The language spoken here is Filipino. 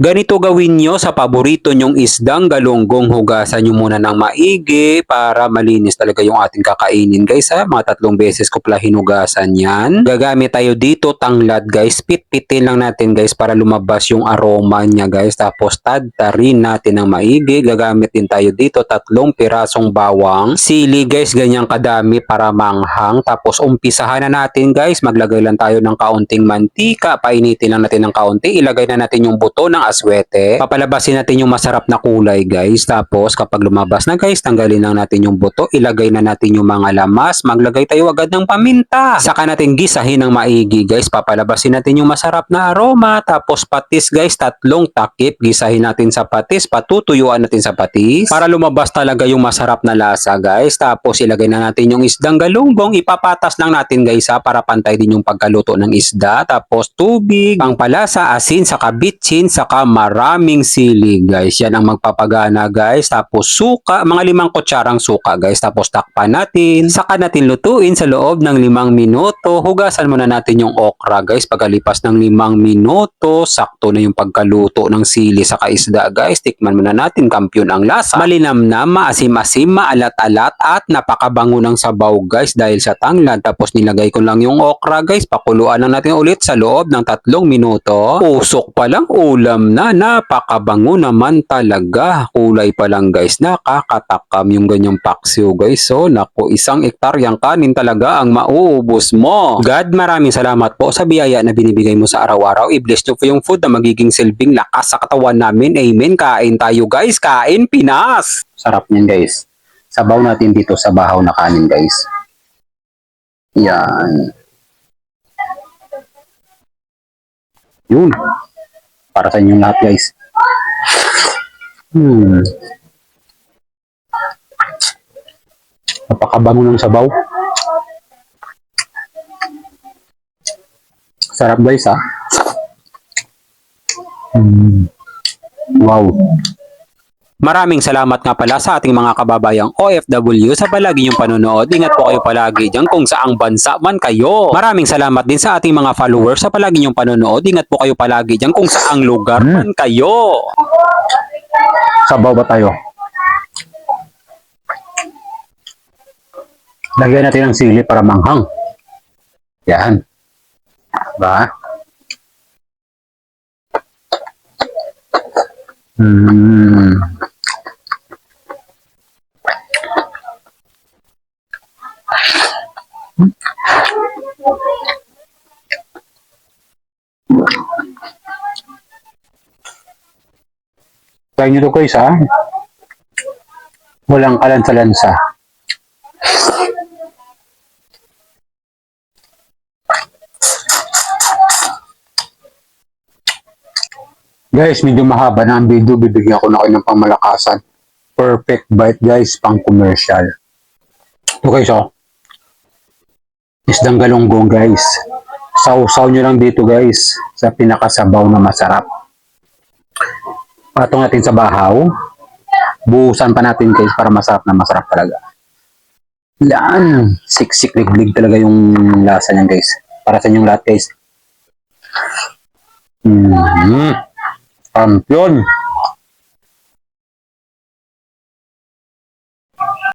Ganito gawin nyo sa paborito nyong isdang galunggong. Hugasan nyo muna ng maigi para malinis talaga yung ating kakainin guys ha. Mga 3 beses ko pala hinugasan yan. Gagamit tayo dito tanglad guys. Pit-pitin lang natin guys para lumabas yung aroma niya guys. Tapos tadtarin natin ng maigi. Gagamit din tayo dito 3 pirasong bawang. Sili guys, ganyan kadami para manghang. Tapos umpisahan na natin guys. Maglagay lang tayo ng kaunting mantika. Painitin lang natin ng kaunti. Ilagay na natin yung buto ng aswete. Papalabasin natin yung masarap na kulay guys. Tapos kapag lumabas na guys, tanggalin lang natin yung buto. Ilagay na natin yung mga lamas. Maglagay tayo agad ng paminta. Saka natin gisahin ng maigi guys. Papalabasin natin yung masarap na aroma. Tapos patis guys, 3 takip. Gisahin natin sa patis. Patutuyuan natin sa patis. Para lumabas talaga yung masarap na lasa guys. Tapos ilagay na natin yung isdang galunggong. Ipapatas lang natin guys ha, para pantay din yung pagkaluto ng isda. Tapos tubig, pangpalasa, asin, saka bitchin, saka maraming sili guys. Yan ang magpapagana guys. Tapos suka, mga 5 kutsarang suka guys. Tapos takpan natin. Saka natin lutuin sa loob ng 5 minuto. Hugasan muna natin yung okra guys. Pagkalipas ng 5 minuto, sakto na yung pagkaluto ng sili saka isda guys. Tikman muna natin, kampiyon ang lasa. Malinamnam, maasim-asim, maalat-alat at napakabango ng sabaw guys dahil sa tanglad. Tapos nilagay ko lang yung okra guys. Pakuluan lang natin ulit sa loob ng 3 minuto. Usok pa lang ulam na, napakabango naman talaga. Kulay pa lang guys, nakakatakam yung ganyang paksiw guys. So naku, 1 hektaryang kanin talaga ang mauubos mo. God, maraming salamat po sa biyaya na binibigay mo sa araw-araw. I-bless nyo po yung food na magiging silbing lakas sa katawan namin. Amen. Kain tayo guys, kain Pinas. Sarap niyan guys. Sabaw natin dito sa bahaw na kanin guys. Yan. Yun. Para sa inyong lahat guys. Napakabango ng sabaw. Sarap guys ha. Wow. Maraming salamat nga pala sa ating mga kababayang OFW sa palagi niyong panonood. Ingat po kayo palagi dyan kung saang bansa man kayo. Maraming salamat din sa ating mga followers sa palagi niyong panonood. Ingat po kayo palagi dyan kung saang lugar man kayo. Sabaw ba tayo? Lagyan natin ng sili para manghang. Yan. Ba? Try nyo to guys ha. Walang kalansa-lansa. Guys, medyo mahaba na ang video. Bibigyan ko na kayo ng pangmalakasan. Perfect bite guys, pang commercial. Ito guys oh. Isdang galunggong guys. Sausaw nyo lang dito guys. Sa pinakasabaw na masarap. Patong natin sa bahaw. Buhusan pa natin guys para masarap na masarap talaga. Yan. Siksik liglig talaga yung lasa niyan guys. Para sa inyong lahat guys. Kampiyon.